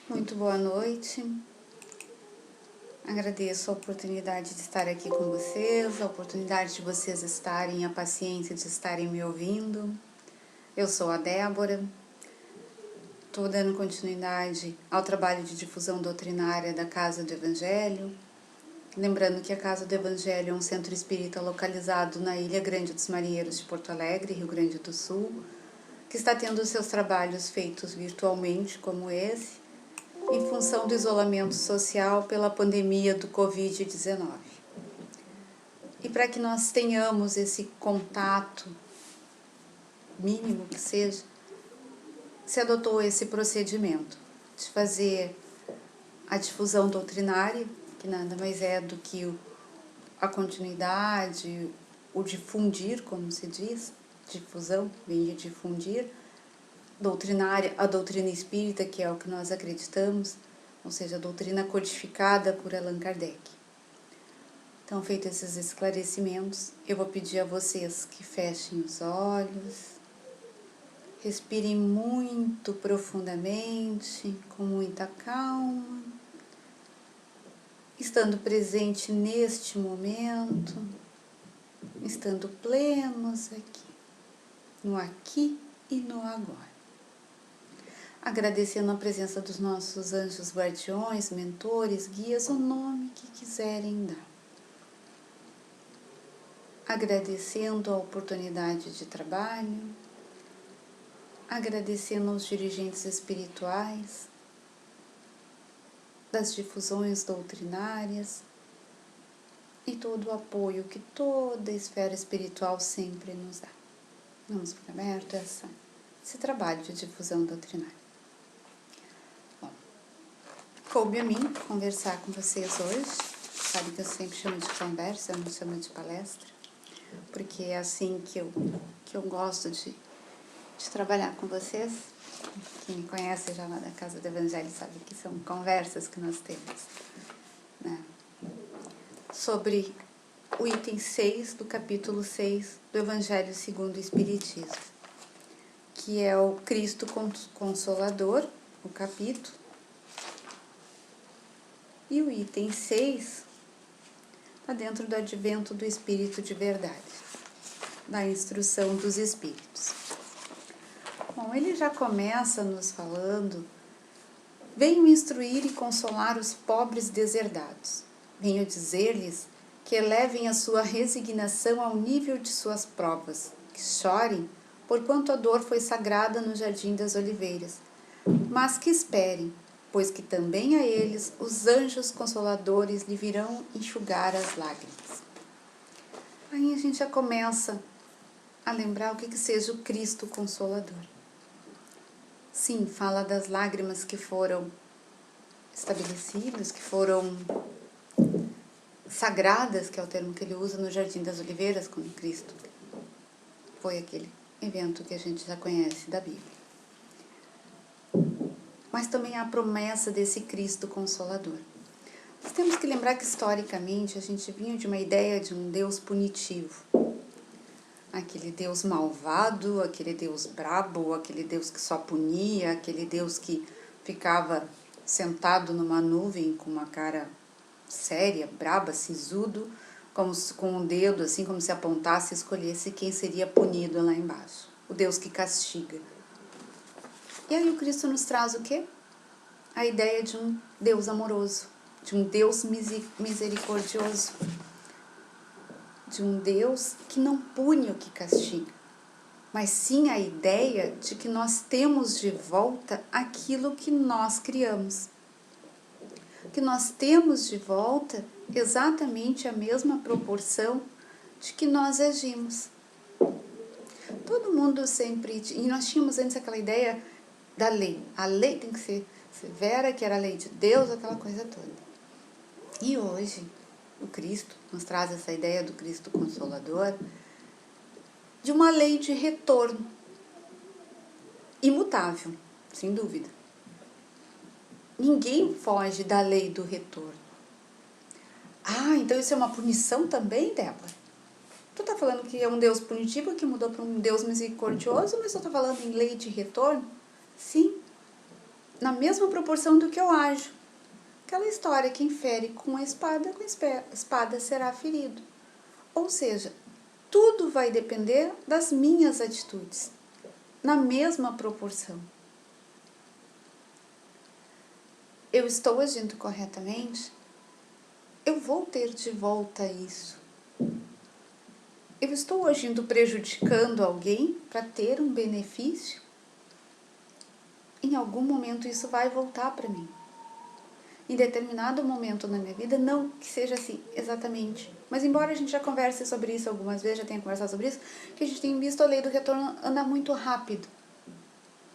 Muito boa noite. Agradeço a oportunidade de estar aqui com vocês, a oportunidade de vocês estarem, a paciência de estarem me ouvindo. Eu sou a Débora, estou dando continuidade ao trabalho de difusão doutrinária da Casa do Evangelho. Lembrando que a Casa do Evangelho é um centro espírita localizado na Ilha Grande dos Marinheiros de Porto Alegre, Rio Grande do Sul, que está tendo seus trabalhos feitos virtualmente, como esse, em função do isolamento social pela pandemia do Covid-19. E para que nós tenhamos esse contato, mínimo que seja, se adotou esse procedimento de fazer a difusão doutrinária, que nada mais é do que a continuidade, o difundir, como se diz, difusão, vem de difundir, doutrinária, a doutrina espírita, que é o que nós acreditamos, ou seja, a doutrina codificada por Allan Kardec. Então, feitos esses esclarecimentos, eu vou pedir a vocês que fechem os olhos, respirem muito profundamente, com muita calma, estando presente neste momento, estando plenos aqui e no agora. Agradecendo a presença dos nossos anjos guardiões, mentores, guias, o nome que quiserem dar. Agradecendo a oportunidade de trabalho, agradecendo aos dirigentes espirituais das difusões doutrinárias e todo o apoio que toda a esfera espiritual sempre nos dá. Vamos ficar aberto a esse trabalho de difusão doutrinária. Bom, coube a mim conversar com vocês hoje. Sabe que eu sempre chamo de conversa, eu não chamo de palestra, porque é assim que eu gosto de trabalhar com vocês. Quem me conhece já lá da Casa do Evangelho sabe que são conversas que nós temos, né? Sobre o item 6 do capítulo 6 do Evangelho segundo o Espiritismo, que é o Cristo Consolador, o capítulo. E o item 6 está dentro do advento do Espírito de Verdade, da instrução dos Espíritos. Bom, ele já começa nos falando: venho instruir e consolar os pobres deserdados. Venho dizer-lhes que elevem a sua resignação ao nível de suas provas, que chorem, porquanto a dor foi sagrada no Jardim das Oliveiras, mas que esperem, pois que também a eles os anjos consoladores lhe virão enxugar as lágrimas. Aí a gente já começa a lembrar o que seja o Cristo Consolador. Sim, fala das lágrimas que foram estabelecidas, que foram sagradas, que é o termo que ele usa no Jardim das Oliveiras, quando Cristo foi aquele evento que a gente já conhece da Bíblia. Mas também há a promessa desse Cristo Consolador. Nós temos que lembrar que, historicamente, a gente vinha de uma ideia de um Deus punitivo. Aquele Deus malvado, aquele Deus brabo, aquele Deus que só punia, aquele Deus que ficava sentado numa nuvem com uma cara séria, braba, sisudo, com o dedo, assim, como se apontasse e escolhesse quem seria punido lá embaixo. O Deus que castiga. E aí o Cristo nos traz o quê? A ideia de um Deus amoroso, de um Deus misericordioso, de um Deus que não pune o que castiga, mas sim a ideia de que nós temos de volta aquilo que nós criamos. Que nós temos de volta exatamente a mesma proporção de que nós agimos. Todo mundo sempre... E nós tínhamos antes aquela ideia da lei. A lei tem que ser severa, que era a lei de Deus, aquela coisa toda. E hoje, o Cristo nos traz essa ideia do Cristo Consolador, de uma lei de retorno, imutável, sem dúvida. Ninguém foge da lei do retorno. Ah, então isso é uma punição também, Débora? Tu tá falando que é um Deus punitivo que mudou para um Deus misericordioso, mas eu tô falando em lei de retorno? Sim. na mesma proporção do que eu ajo. Aquela história, quem fere com a espada será ferido. Ou seja, tudo vai depender das minhas atitudes, na mesma proporção. Eu estou agindo corretamente, eu vou ter de volta isso. Eu estou agindo prejudicando alguém para ter um benefício? Em algum momento isso vai voltar para mim. Em determinado momento na minha vida, não que seja assim exatamente, mas embora a gente já converse sobre isso algumas vezes, já tenha conversado sobre isso, que a gente tem visto a lei do retorno andar muito rápido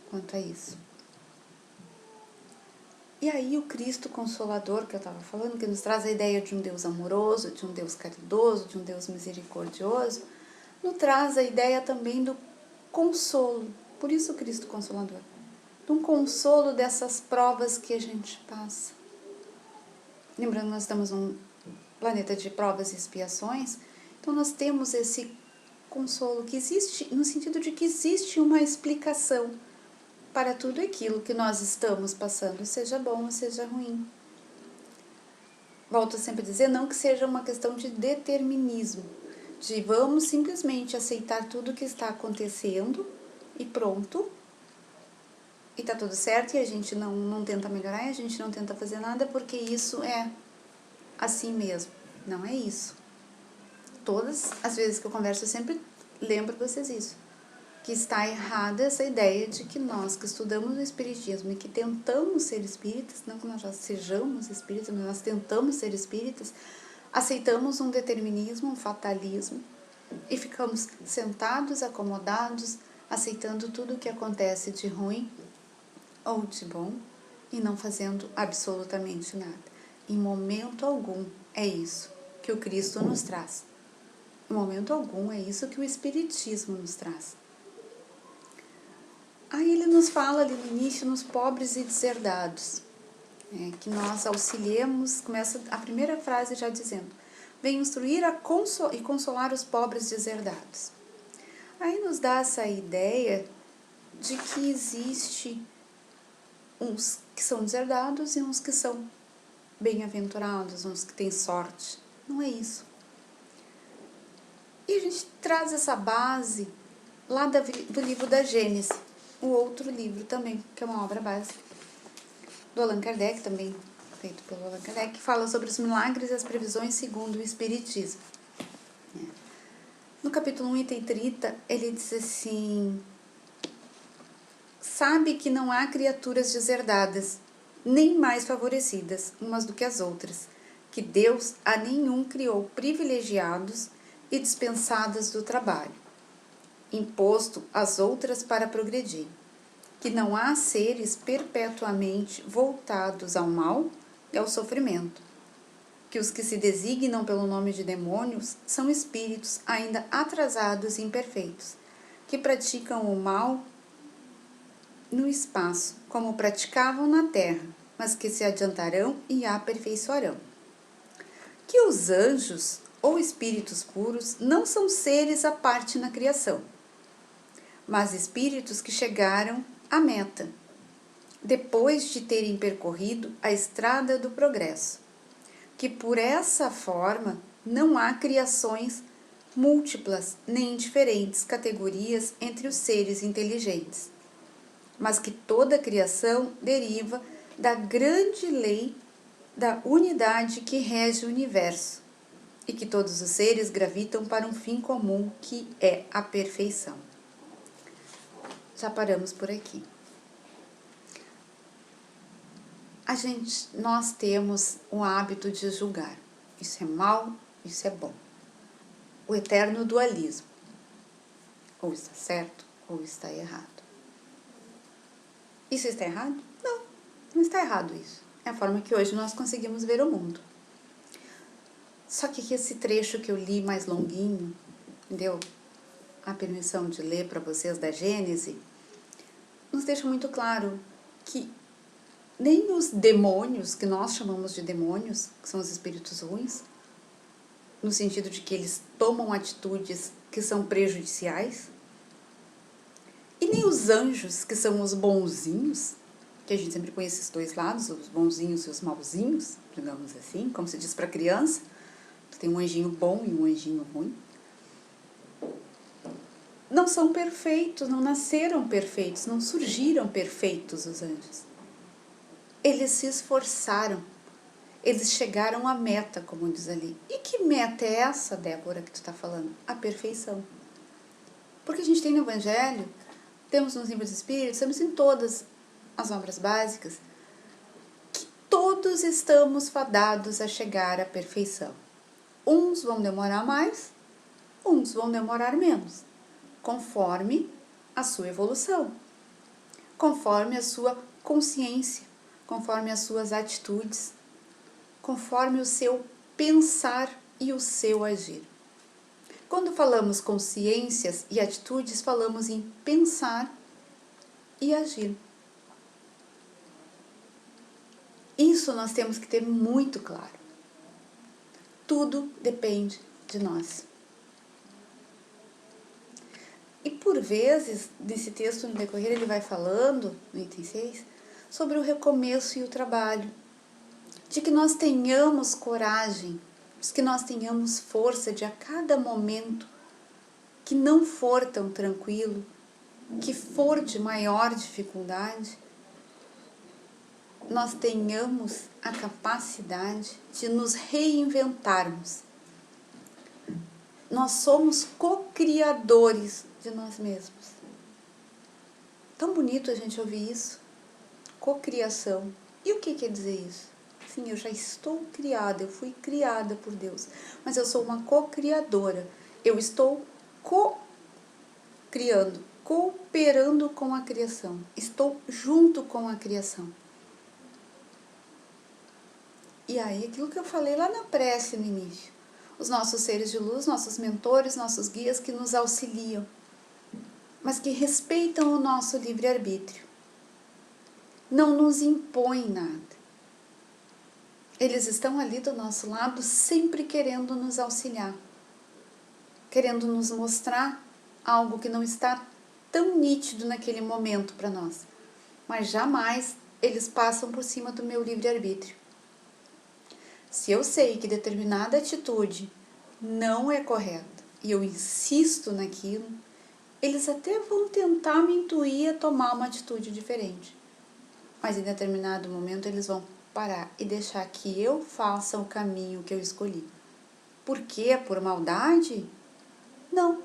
quanto a isso. E aí o Cristo Consolador, que eu estava falando, que nos traz a ideia de um Deus amoroso, de um Deus caridoso, de um Deus misericordioso, nos traz a ideia também do consolo. Por isso o Cristo Consolador. De um consolo dessas provas que a gente passa. Lembrando, nós estamos num planeta de provas e expiações, então nós temos esse consolo que existe, no sentido de que existe uma explicação para tudo aquilo que nós estamos passando, seja bom ou seja ruim. Volto sempre a dizer, não que seja uma questão de determinismo, de vamos simplesmente aceitar tudo que está acontecendo e pronto, e tá tudo certo, e a gente não tenta melhorar, e a gente não tenta fazer nada, porque isso é assim mesmo. Não é isso. Todas as vezes que eu converso, eu sempre lembro vocês isso. Que está errada essa ideia de que nós que estudamos o Espiritismo e que tentamos ser espíritas, não que nós já sejamos espíritas, mas nós tentamos ser espíritas, aceitamos um determinismo, um fatalismo e ficamos sentados, acomodados, aceitando tudo o que acontece de ruim ou de bom e não fazendo absolutamente nada. Em momento algum é isso que o Cristo nos traz. Em momento algum é isso que o Espiritismo nos traz. Aí ele nos fala ali no início nos pobres e deserdados, que nós auxiliemos, começa a primeira frase já dizendo, vem instruir e consolar os pobres deserdados. Aí nos dá essa ideia de que existe uns que são deserdados e uns que são bem-aventurados, uns que têm sorte. Não é isso. E a gente traz essa base lá do livro da Gênesis, o outro livro também, que é uma obra básica, do Allan Kardec, também feito pelo Allan Kardec, que fala sobre os milagres e as previsões segundo o Espiritismo. No capítulo 1, item 30, ele diz assim, sabe que não há criaturas deserdadas, nem mais favorecidas umas do que as outras, que Deus a nenhum criou privilegiados e dispensadas do trabalho, imposto às outras para progredir, que não há seres perpetuamente voltados ao mal e ao sofrimento, que os que se designam pelo nome de demônios são espíritos ainda atrasados e imperfeitos, que praticam o mal no espaço, como praticavam na terra, mas que se adiantarão e aperfeiçoarão. Que os anjos ou espíritos puros não são seres à parte na criação, mas espíritos que chegaram à meta, depois de terem percorrido a estrada do progresso, que por essa forma não há criações múltiplas nem diferentes categorias entre os seres inteligentes, mas que toda a criação deriva da grande lei da unidade que rege o universo, e que todos os seres gravitam para um fim comum que é a perfeição. Já paramos por aqui. Nós temos o hábito de julgar. Isso é mal, isso é bom. O eterno dualismo. Ou está certo, ou está errado. Isso está errado? Não, não está errado isso. É a forma que hoje nós conseguimos ver o mundo. Só que esse trecho que eu li mais longuinho, deu a permissão de ler para vocês da Gênese, nos deixa muito claro que nem os demônios, que nós chamamos de demônios, que são os espíritos ruins, no sentido de que eles tomam atitudes que são prejudiciais, e nem os anjos, que são os bonzinhos, que a gente sempre conhece esses dois lados, os bonzinhos e os mauzinhos, digamos assim, como se diz para criança, tem um anjinho bom e um anjinho ruim. Não são perfeitos, não nasceram perfeitos, não surgiram perfeitos os anjos. Eles se esforçaram, eles chegaram à meta, como diz ali. E que meta é essa, Débora, que tu está falando? A perfeição. Porque a gente tem no Evangelho, temos nos livros dos Espíritos, temos em todas as obras básicas, que todos estamos fadados a chegar à perfeição. Uns vão demorar mais, uns vão demorar menos, conforme a sua evolução, conforme a sua consciência, conforme as suas atitudes, conforme o seu pensar e o seu agir. Quando falamos consciências e atitudes, falamos em pensar e agir. Isso nós temos que ter muito claro. Tudo depende de nós. E por vezes, nesse texto no decorrer, ele vai falando, no item 6, sobre o recomeço e o trabalho. De que nós tenhamos coragem, de que nós tenhamos força de a cada momento que não for tão tranquilo, que for de maior dificuldade, nós tenhamos a capacidade de nos reinventarmos. Nós somos co-criadores de nós mesmos. Tão bonito a gente ouvir isso. Cocriação. E o que quer dizer isso? Sim, eu já estou criada, eu fui criada por Deus, mas eu sou uma co-criadora. Eu estou co-criando, cooperando com a criação. Estou junto com a criação. E aí, aquilo que eu falei lá na prece no início. Os nossos seres de luz, nossos mentores, nossos guias que nos auxiliam, mas que respeitam o nosso livre-arbítrio. Não nos impõem nada. Eles estão ali do nosso lado, sempre querendo nos auxiliar, querendo nos mostrar algo que não está tão nítido naquele momento para nós. Mas jamais eles passam por cima do meu livre-arbítrio. Se eu sei que determinada atitude não é correta e eu insisto naquilo, eles até vão tentar me intuir a tomar uma atitude diferente. Mas em determinado momento eles vão parar e deixar que eu faça o caminho que eu escolhi. Por quê? Por maldade? Não.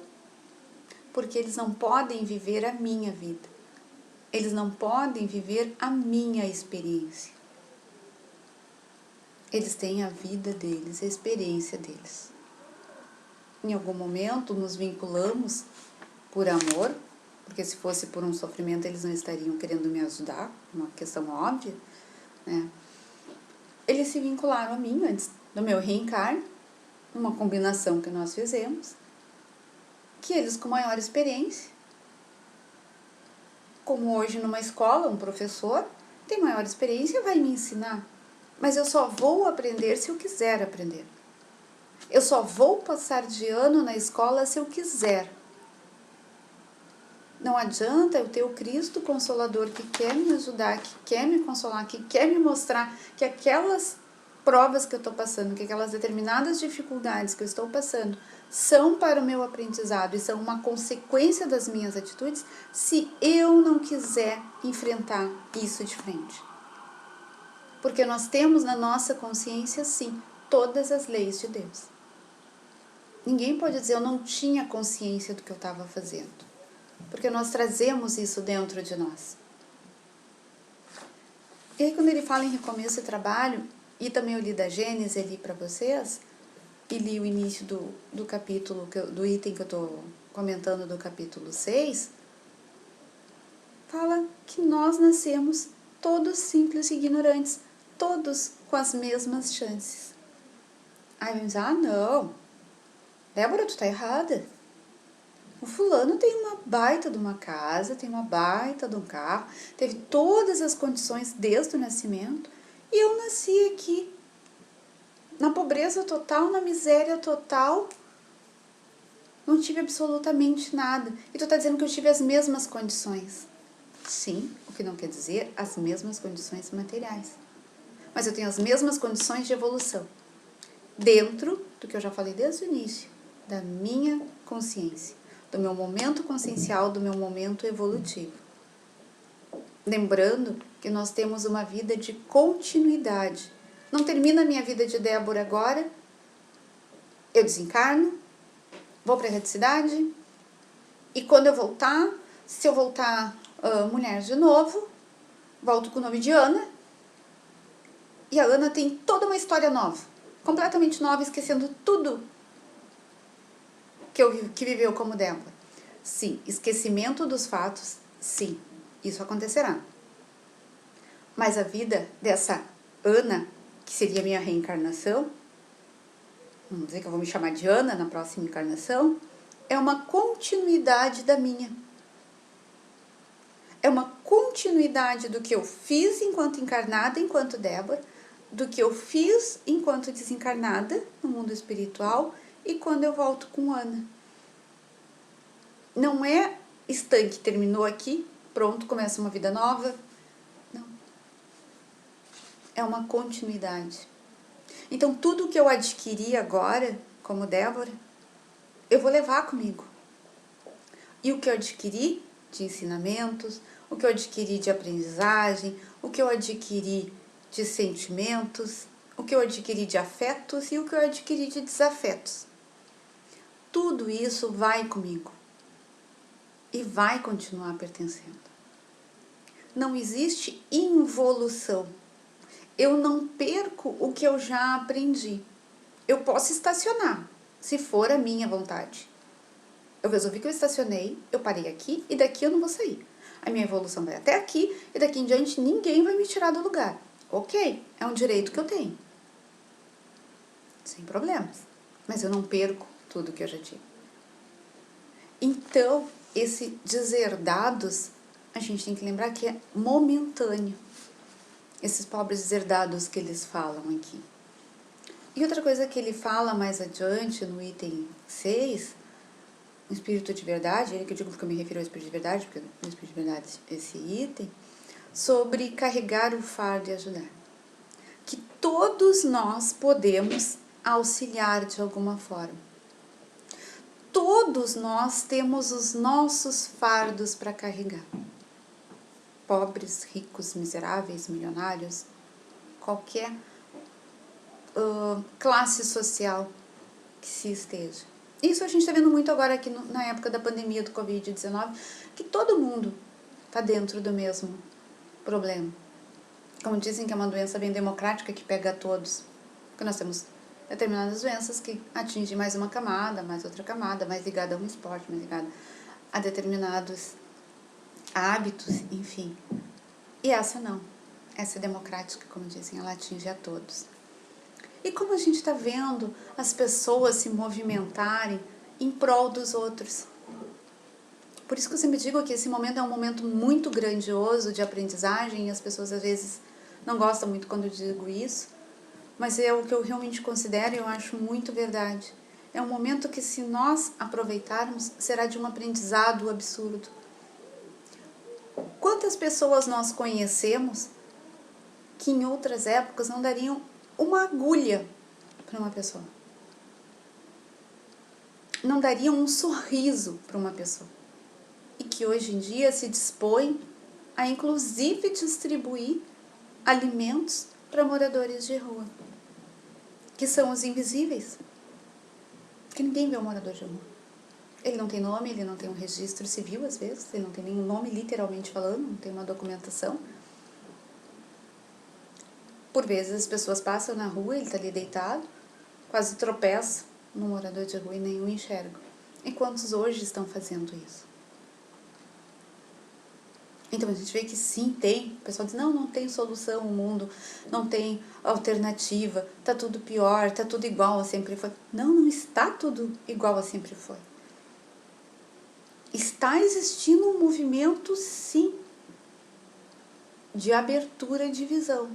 Porque eles não podem viver a minha vida. Eles não podem viver a minha experiência. Eles têm a vida deles, a experiência deles. Em algum momento nos vinculamos por amor, porque se fosse por um sofrimento eles não estariam querendo me ajudar, uma questão óbvia, né? Eles se vincularam a mim antes do meu reencarne, uma combinação que nós fizemos, que eles com maior experiência, como hoje numa escola, um professor tem maior experiência e vai me ensinar. Mas eu só vou aprender se eu quiser aprender. Eu só vou passar de ano na escola se eu quiser. Não adianta eu ter o Cristo Consolador que quer me ajudar, que quer me consolar, que quer me mostrar que aquelas provas que eu estou passando, que aquelas determinadas dificuldades que eu estou passando são para o meu aprendizado e são uma consequência das minhas atitudes, se eu não quiser enfrentar isso de frente. Porque nós temos na nossa consciência, sim, todas as leis de Deus. Ninguém pode dizer, eu não tinha consciência do que eu estava fazendo. Porque nós trazemos isso dentro de nós. E aí, quando ele fala em recomeço e trabalho, e também eu li da Gênesis ali para vocês, e li o início do capítulo, do item que eu estou comentando do capítulo 6, fala que nós nascemos todos simples e ignorantes, todos com as mesmas chances. Aí vamos dizer, não, Débora, tu tá errada. O fulano tem uma baita de uma casa, tem uma baita de um carro, teve todas as condições desde o nascimento, e eu nasci aqui, na pobreza total, na miséria total, não tive absolutamente nada. E tu tá dizendo que eu tive as mesmas condições. Sim, o que não quer dizer as mesmas condições materiais. Mas eu tenho as mesmas condições de evolução. Dentro do que eu já falei desde o início, da minha consciência, do meu momento consciencial, do meu momento evolutivo. Lembrando que nós temos uma vida de continuidade. Não termina a minha vida de Débora agora, eu desencarno, vou para a reticidade, e quando eu voltar, se eu voltar mulher de novo, volto com o nome de Ana, e a Ana tem toda uma história nova, completamente nova, esquecendo tudo que viveu como Débora. Sim, esquecimento dos fatos, sim, isso acontecerá. Mas a vida dessa Ana, que seria a minha reencarnação, vamos dizer que eu vou me chamar de Ana na próxima encarnação, é uma continuidade da minha. É uma continuidade do que eu fiz enquanto encarnada, enquanto Débora, do que eu fiz enquanto desencarnada no mundo espiritual e quando eu volto com Ana. Não é estanque, terminou aqui, pronto, começa uma vida nova. Não. É uma continuidade. Então, tudo que eu adquiri agora, como Débora, eu vou levar comigo. E o que eu adquiri de ensinamentos, o que eu adquiri de aprendizagem, o que eu adquiri de sentimentos, o que eu adquiri de afetos e o que eu adquiri de desafetos. Tudo isso vai comigo e vai continuar pertencendo. Não existe involução. Eu não perco o que eu já aprendi. Eu posso estacionar, se for a minha vontade. Eu resolvi que eu estacionei, eu parei aqui e daqui eu não vou sair. A minha evolução vai até aqui e daqui em diante ninguém vai me tirar do lugar. Ok, é um direito que eu tenho. Sem problemas. Mas eu não perco tudo que eu já tive. Então, esse deserdados, a gente tem que lembrar que é momentâneo. Esses pobres deserdados que eles falam aqui. E outra coisa que ele fala mais adiante, no item 6, o espírito de verdade, ele que eu digo que eu me refiro ao espírito de verdade, porque no espírito de verdade esse item, sobre carregar o fardo e ajudar. Que todos nós podemos auxiliar de alguma forma. Todos nós temos os nossos fardos para carregar. Pobres, ricos, miseráveis, milionários, qualquer classe social que se esteja. Isso a gente está vendo muito agora aqui na época da pandemia do Covid-19, que todo mundo está dentro do mesmo problema. Como dizem que é uma doença bem democrática que pega a todos. Porque nós temos determinadas doenças que atingem mais uma camada, mais outra camada, mais ligada a um esporte, mais ligada a determinados hábitos, enfim. E essa não. Essa é democrática, como dizem, ela atinge a todos. E como a gente está vendo as pessoas se movimentarem em prol dos outros. Por isso que eu sempre digo que esse momento é um momento muito grandioso de aprendizagem e as pessoas às vezes não gostam muito quando eu digo isso, mas é o que eu realmente considero e eu acho muito verdade. É um momento que, se nós aproveitarmos, será de um aprendizado absurdo. Quantas pessoas nós conhecemos que em outras épocas não dariam uma agulha para uma pessoa? Não dariam um sorriso para uma pessoa. E que hoje em dia se dispõe a inclusive distribuir alimentos para moradores de rua, que são os invisíveis, que ninguém vê o morador de rua. Ele não tem nome, ele não tem um registro civil às vezes, ele não tem nenhum nome literalmente falando, não tem uma documentação. Por vezes as pessoas passam na rua, ele está ali deitado, quase tropeça no morador de rua e nem o enxerga. E quantos hoje estão fazendo isso? Então a gente vê que sim, tem. O pessoal diz, não tem solução, o mundo não tem alternativa, tá tudo pior, tá tudo igual a sempre foi. Não está tudo igual a sempre foi. Está existindo um movimento, sim, de abertura de visão.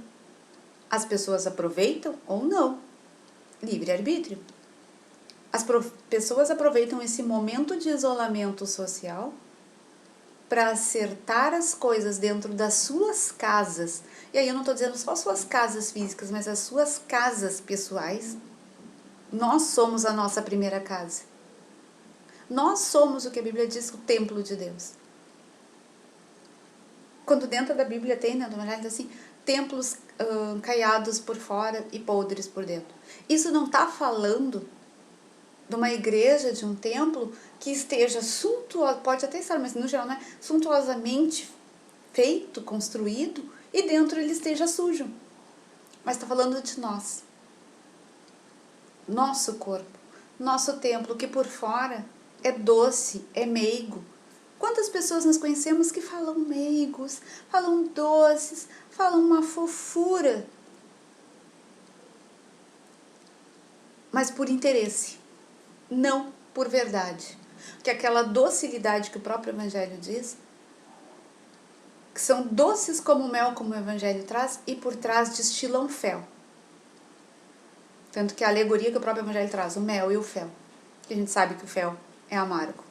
As pessoas aproveitam ou não. Livre-arbítrio. As pessoas aproveitam esse momento de isolamento social para acertar as coisas dentro das suas casas, e aí eu não estou dizendo só suas casas físicas, mas as suas casas pessoais, nós somos a nossa primeira casa. Nós somos o que a Bíblia diz, o templo de Deus. Quando dentro da Bíblia tem, né, assim, templos caiados por fora e podres por dentro. Isso não está falando de uma igreja, de um templo que esteja suntuoso, pode até estar, mas no geral não é, suntuosamente feito, construído, e dentro ele esteja sujo. Mas está falando de nós. Nosso corpo, nosso templo, que por fora é doce, é meigo. Quantas pessoas nós conhecemos que falam meigos, falam doces, falam uma fofura, mas por interesse, não por verdade. Que aquela docilidade que o próprio Evangelho diz, que são doces como mel, como o Evangelho traz, e por trás destilam fel. Tanto que a alegoria que o próprio Evangelho traz, o mel e o fel. Que a gente sabe que o fel é amargo.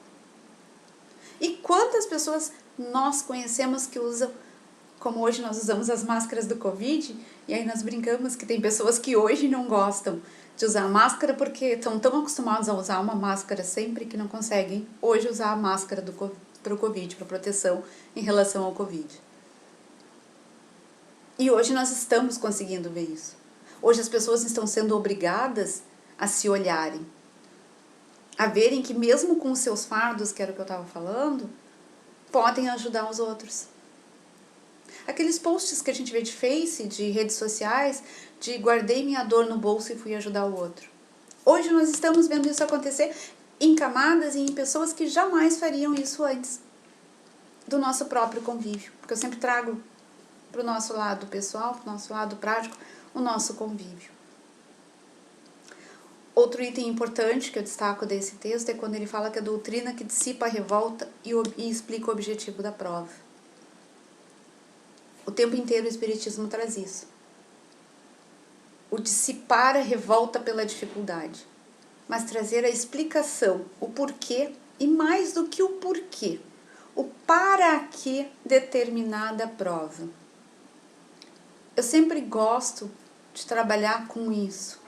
E quantas pessoas nós conhecemos que usam, como hoje nós usamos as máscaras do Covid, e aí nós brincamos que tem pessoas que hoje não gostam de usar máscara porque estão tão acostumados a usar uma máscara sempre que não conseguem hoje usar a máscara para o Covid, para proteção em relação ao Covid. E hoje nós estamos conseguindo ver isso. Hoje as pessoas estão sendo obrigadas a se olharem, a verem que mesmo com os seus fardos, que era o que eu estava falando, podem ajudar os outros. Aqueles posts que a gente vê de Face, de redes sociais, de guardei minha dor no bolso e fui ajudar o outro. Hoje nós estamos vendo isso acontecer em camadas e em pessoas que jamais fariam isso antes do nosso próprio convívio. Porque eu sempre trago para o nosso lado pessoal, para o nosso lado prático, o nosso convívio. Outro item importante que eu destaco desse texto é quando ele fala que a doutrina que dissipa a revolta e explica o objetivo da prova. O tempo inteiro o Espiritismo traz isso. O dissipar a revolta pela dificuldade, mas trazer a explicação, o porquê, e mais do que o porquê, o para que determinada prova. Eu sempre gosto de trabalhar com isso.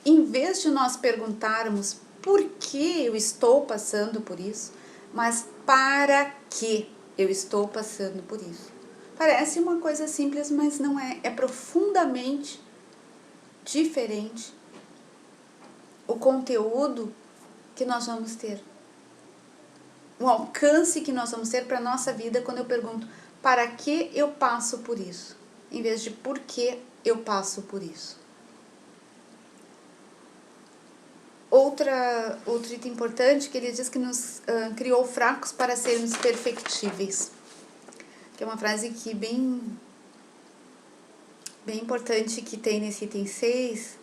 Em vez de nós perguntarmos por que eu estou passando por isso, mas para que eu estou passando por isso. Parece uma coisa simples, mas não é. É profundamente diferente o conteúdo que nós vamos ter. O alcance que nós vamos ter para a nossa vida quando eu pergunto para que eu passo por isso, em vez de por que eu passo por isso. Outro item importante que ele diz que nos criou fracos para sermos perfectíveis. Que é uma frase que bem importante que tem nesse item 6,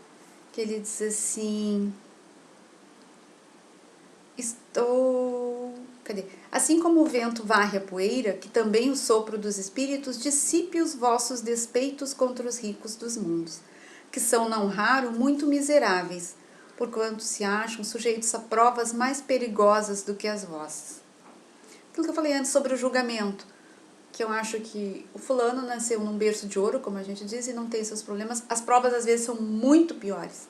que ele diz assim, assim como o vento varre a poeira, que também o sopro dos espíritos dissipe os vossos despeitos contra os ricos dos mundos, que são não raro muito miseráveis, porquanto se acham sujeitos a provas mais perigosas do que as vossas. Aquilo que eu falei antes sobre o julgamento, que eu acho que o fulano nasceu num berço de ouro, como a gente diz, e não tem seus problemas, as provas às vezes são muito piores.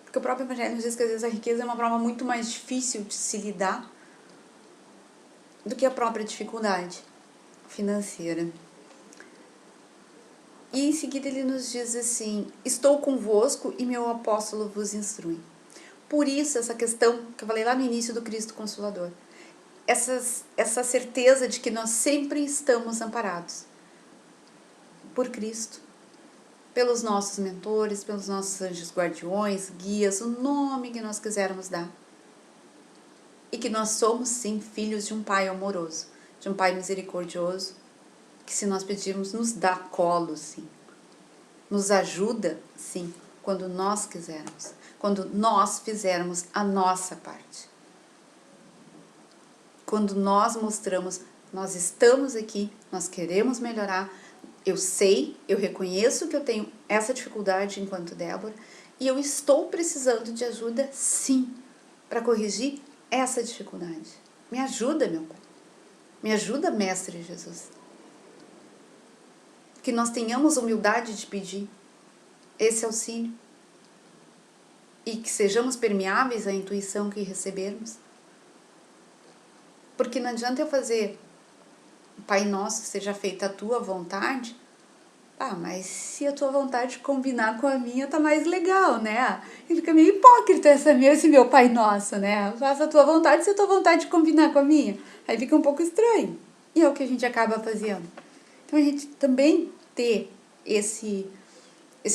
Porque o próprio Evangelho nos diz que às vezes a riqueza é uma prova muito mais difícil de se lidar do que a própria dificuldade financeira. E em seguida ele nos diz assim, estou convosco e meu apóstolo vos instrui. Por isso essa questão que eu falei lá no início do Cristo Consolador, essa certeza de que nós sempre estamos amparados por Cristo, pelos nossos mentores, pelos nossos anjos guardiões, guias, o nome que nós quisermos dar. E que nós somos sim filhos de um Pai amoroso, de um Pai misericordioso, que se nós pedirmos nos dá colo, sim. Nos ajuda, sim, quando nós quisermos, quando nós fizermos a nossa parte. Quando nós mostramos, nós estamos aqui, nós queremos melhorar, eu sei, eu reconheço que eu tenho essa dificuldade enquanto Débora, e eu estou precisando de ajuda, sim, para corrigir essa dificuldade. Me ajuda, meu Pai. Me ajuda, Mestre Jesus. Que nós tenhamos humildade de pedir esse auxílio e que sejamos permeáveis à intuição que recebermos. Porque não adianta eu fazer Pai Nosso, seja feita a tua vontade. Mas se a tua vontade combinar com a minha, tá mais legal, né? E fica meio hipócrita esse meu Pai Nosso, né? Faça a tua vontade se a tua vontade combinar com a minha. Aí fica um pouco estranho. E é o que a gente acaba fazendo. Então a gente também ter esse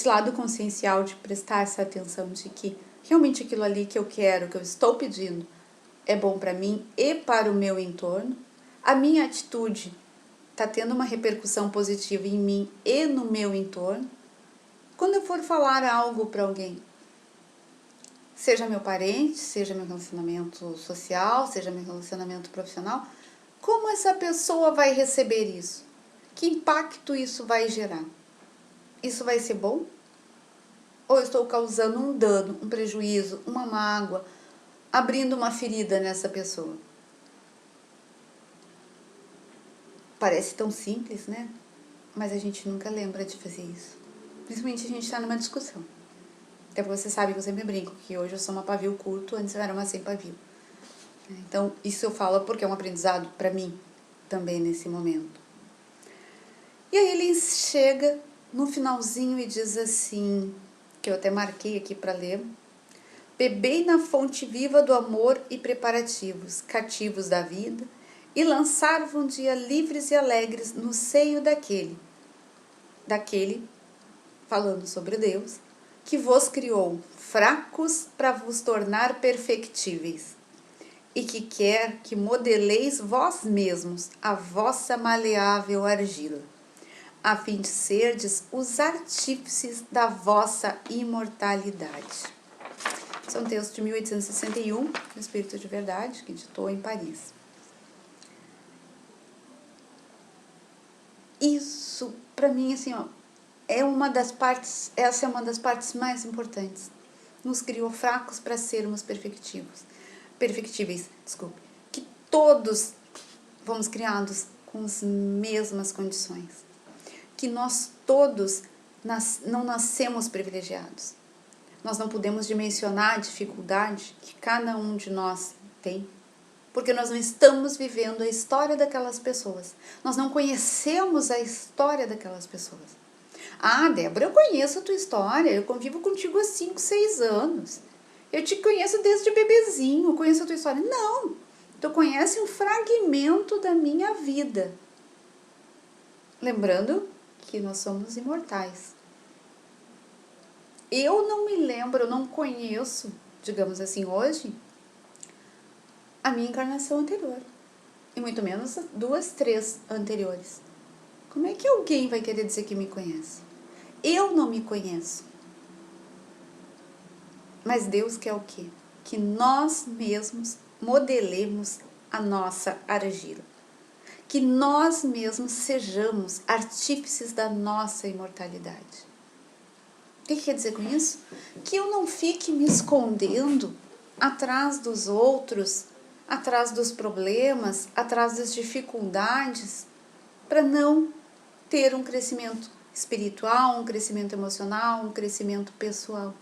lado consciencial de prestar essa atenção de que realmente aquilo ali que eu quero, que eu estou pedindo, é bom para mim e para o meu entorno. A minha atitude está tendo uma repercussão positiva em mim e no meu entorno. Quando eu for falar algo para alguém, seja meu parente, seja meu relacionamento social, seja meu relacionamento profissional, como essa pessoa vai receber isso? Que impacto isso vai gerar? Isso vai ser bom? Ou eu estou causando um dano, um prejuízo, uma mágoa, abrindo uma ferida nessa pessoa? Parece tão simples, né? Mas a gente nunca lembra de fazer isso. Principalmente se a gente está numa discussão. Até porque você sabe que eu sempre brinco que hoje eu sou uma pavio curto, antes eu era uma sem pavio. Então, isso eu falo porque é um aprendizado para mim também nesse momento. E aí ele chega no finalzinho e diz assim, que eu até marquei aqui para ler: bebei na fonte viva do amor e preparativos, cativos da vida, e lançar-vos um dia livres e alegres no seio daquele, falando sobre Deus, que vos criou fracos para vos tornar perfectíveis, e que quer que modeleis vós mesmos a vossa maleável argila, a fim de serdes os artífices da vossa imortalidade. Esse é um texto de 1861, do Espírito de Verdade, que ditou em Paris. Isso, para mim, assim, essa é uma das partes mais importantes. Nos criou fracos para sermos perfectíveis, que todos fomos criados com as mesmas condições, que nós todos não nascemos privilegiados. Nós não podemos dimensionar a dificuldade que cada um de nós tem, porque nós não estamos vivendo a história daquelas pessoas. Nós não conhecemos a história daquelas pessoas. Débora, eu conheço a tua história, eu convivo contigo há 5, 6 anos. Eu te conheço desde bebezinho, eu conheço a tua história. Não, tu conhece um fragmento da minha vida. Lembrando que nós somos imortais. Eu não me lembro, eu não conheço, digamos assim, hoje, a minha encarnação anterior. E muito menos 2, 3 anteriores. Como é que alguém vai querer dizer que me conhece? Eu não me conheço. Mas Deus quer o quê? Que nós mesmos modelemos a nossa argila. Que nós mesmos sejamos artífices da nossa imortalidade. O que quer dizer com isso? Que eu não fique me escondendo atrás dos outros, atrás dos problemas, atrás das dificuldades, para não ter um crescimento espiritual, um crescimento emocional, um crescimento pessoal.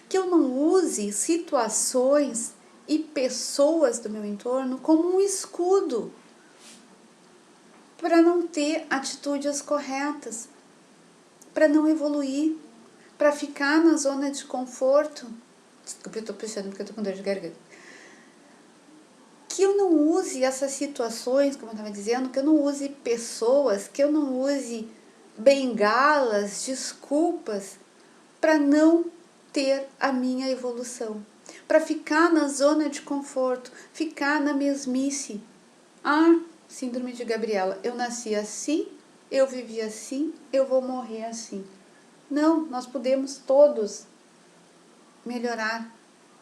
Que eu não use situações e pessoas do meu entorno como um escudo para não ter atitudes corretas, para não evoluir, para ficar na zona de conforto. Desculpa, eu estou puxando porque eu estou com dor de garganta. Que eu não use essas situações, como eu estava dizendo, que eu não use pessoas, que eu não use bengalas, desculpas, para não ter a minha evolução, para ficar na zona de conforto, ficar na mesmice. Síndrome de Gabriela, eu nasci assim, eu vivi assim, eu vou morrer assim. Não, nós podemos todos melhorar.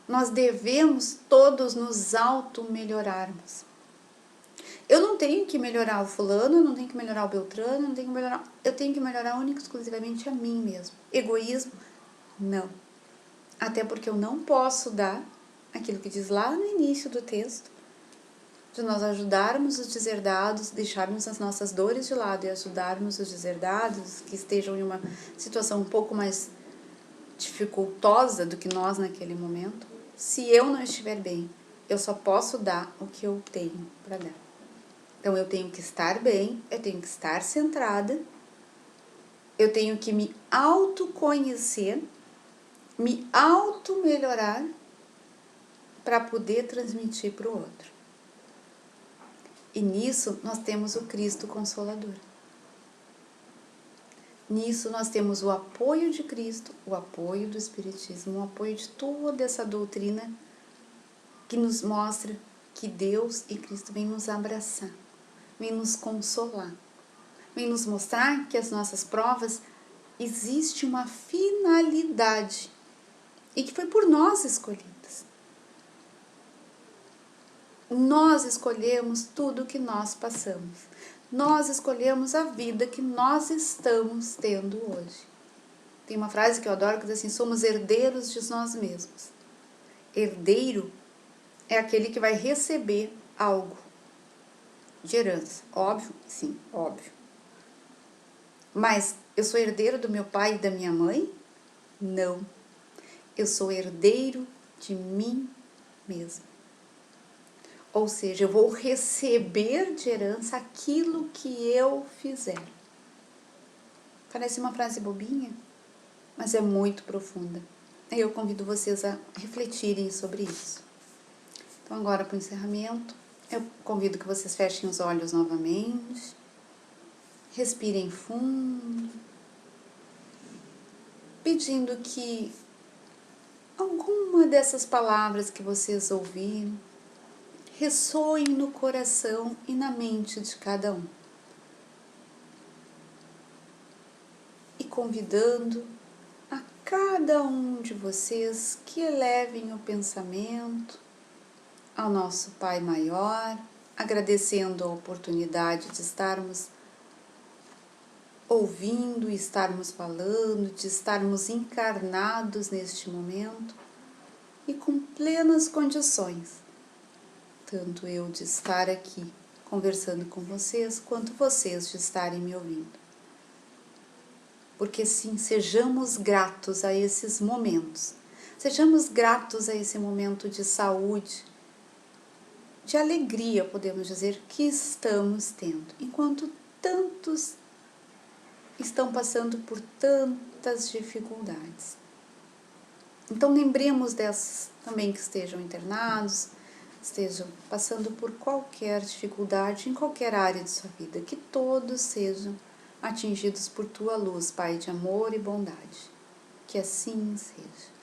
Nós devemos todos nos auto-melhorarmos. Eu não tenho que melhorar o fulano, eu não tenho que melhorar o Beltrano, eu tenho que melhorar única e exclusivamente a mim mesmo. Egoísmo? Não. Até porque eu não posso dar aquilo que diz lá no início do texto. de nós ajudarmos os deserdados, deixarmos as nossas dores de lado e ajudarmos os deserdados que estejam em uma situação um pouco mais dificultosa do que nós naquele momento. Se eu não estiver bem, eu só posso dar o que eu tenho para dar. Então eu tenho que estar bem, eu tenho que estar centrada, eu tenho que me autoconhecer, me auto-melhorar para poder transmitir para o outro. E nisso nós temos o Cristo Consolador. Nisso nós temos o apoio de Cristo, o apoio do Espiritismo, o apoio de toda essa doutrina que nos mostra que Deus e Cristo vêm nos abraçar, vêm nos consolar, vêm nos mostrar que as nossas provas existe uma finalidade e que foi por nós escolhidas. Nós escolhemos tudo que nós passamos. Nós escolhemos a vida que nós estamos tendo hoje. Tem uma frase que eu adoro que diz assim: somos herdeiros de nós mesmos. Herdeiro é aquele que vai receber algo de herança. Óbvio? Sim, óbvio. Mas eu sou herdeiro do meu pai e da minha mãe? Não. Eu sou herdeiro de mim mesmo. Ou seja, eu vou receber de herança aquilo que eu fizer. Parece uma frase bobinha, mas é muito profunda. E eu convido vocês a refletirem sobre isso. Então agora para o encerramento, eu convido que vocês fechem os olhos novamente, respirem fundo, pedindo que alguma dessas palavras que vocês ouviram ressoem no coração e na mente de cada um. E convidando a cada um de vocês que elevem o pensamento ao nosso Pai Maior, agradecendo a oportunidade de estarmos ouvindo, estarmos falando, de estarmos encarnados neste momento e com plenas condições, tanto eu de estar aqui conversando com vocês, quanto vocês de estarem me ouvindo. Porque sim, sejamos gratos a esses momentos, sejamos gratos a esse momento de saúde, de alegria, podemos dizer, que estamos tendo, enquanto tantos estão passando por tantas dificuldades. Então lembremos dessas também que estejam internados, estejam passando por qualquer dificuldade em qualquer área de sua vida, que todos sejam atingidos por tua luz, Pai de amor e bondade. Que assim seja.